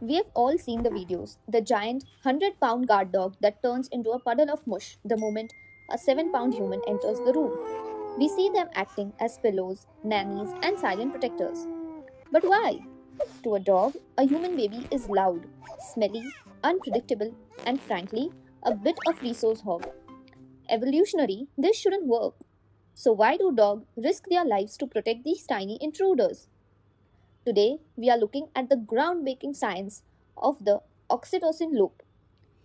We have all seen the videos, the giant 100-pound guard dog that turns into a puddle of mush the moment a 7-pound human enters the room. We see them acting as pillows, nannies, and silent protectors. But why? To a dog, a human baby is loud, smelly, unpredictable, and frankly, a bit of resource hog. Evolutionary, this shouldn't work. So why do dogs risk their lives to protect these tiny intruders? Today, we are looking at the groundbreaking science of the oxytocin loop,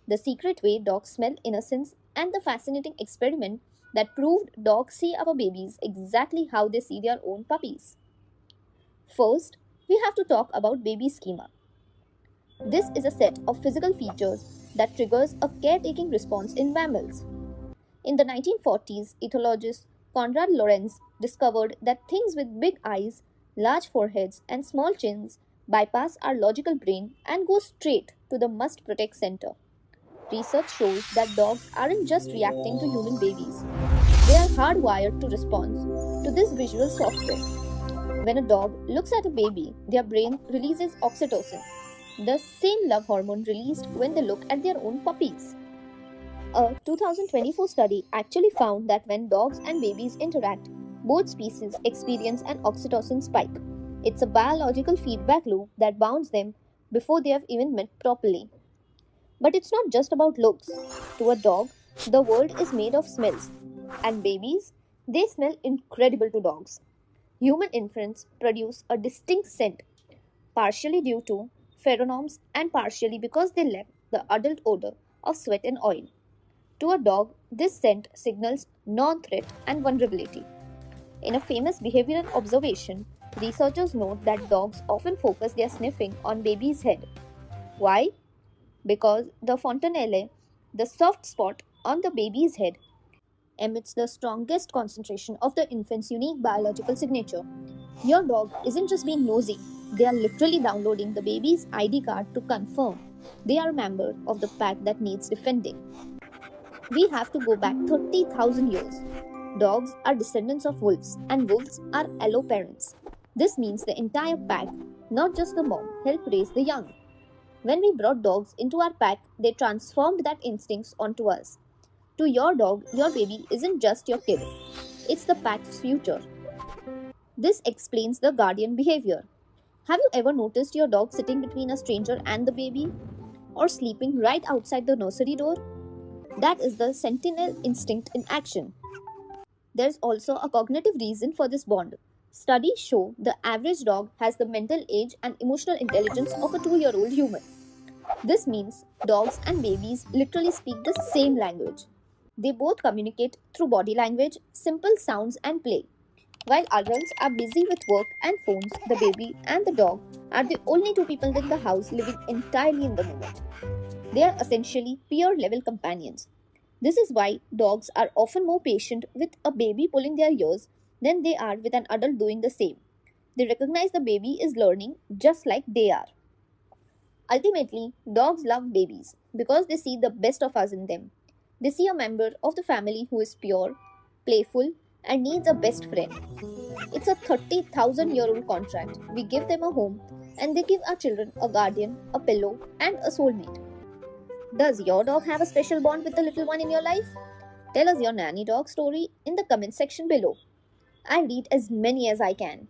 the secret way dogs smell innocence, and the fascinating experiment that proved dogs see our babies exactly how they see their own puppies. First, we have to talk about baby schema. This is a set of physical features that triggers a caretaking response in mammals. In the 1940s, ethologist Konrad Lorenz discovered that things with big eyes, large foreheads, and small chins bypass our logical brain and go straight to the must protect center. Research shows that dogs aren't just reacting to human babies, they are hardwired to respond to this visual software. When a dog looks at a baby, their brain releases oxytocin, the same love hormone released when they look at their own puppies. A 2024 study actually found that when dogs and babies interact, both species experience an oxytocin spike. It's a biological feedback loop that bounds them before they have even met properly. But it's not just about looks. To a dog, the world is made of smells. And babies, they smell incredible to dogs. Human infants produce a distinct scent, partially due to pheromones and partially because they lack the adult odor of sweat and oil. To a dog, this scent signals non-threat and vulnerability. In a famous behavioral observation, researchers note that dogs often focus their sniffing on baby's head. Why? Because the fontanelle, the soft spot on the baby's head, emits the strongest concentration of the infant's unique biological signature. Your dog isn't just being nosy, they are literally downloading the baby's ID card to confirm they are a member of the pack that needs defending. We have to go back 30,000 years. Dogs are descendants of wolves, and wolves are alloparents. This means the entire pack, not just the mom, helped raise the young. When we brought dogs into our pack, they transformed that instincts onto us. To your dog, your baby isn't just your kid, it's the pack's future. This explains the guardian behavior. Have you ever noticed your dog sitting between a stranger and the baby? Or sleeping right outside the nursery door? That is the sentinel instinct in action. There's also a cognitive reason for this bond. Studies show the average dog has the mental age and emotional intelligence of a 2-year-old human. This means dogs and babies literally speak the same language. They both communicate through body language, simple sounds, and play. While adults are busy with work and phones, the baby and the dog are the only two people in the house living entirely in the moment. They are essentially peer level companions. This is why dogs are often more patient with a baby pulling their ears than they are with an adult doing the same. They recognize the baby is learning just like they are. Ultimately, dogs love babies because they see the best of us in them. They see a member of the family who is pure, playful, and needs a best friend. It's a 30,000-year-old contract. We give them a home, and they give our children a guardian, a pillow, and a soulmate. Does your dog have a special bond with the little one in your life? Tell us your nanny dog story in the comment section below. I'll read as many as I can.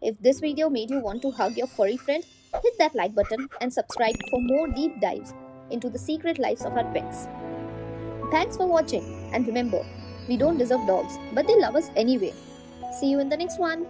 If this video made you want to hug your furry friend, hit that like button and subscribe for more deep dives into the secret lives of our pets. Thanks for watching, and remember, we don't deserve dogs, but they love us anyway. See you in the next one.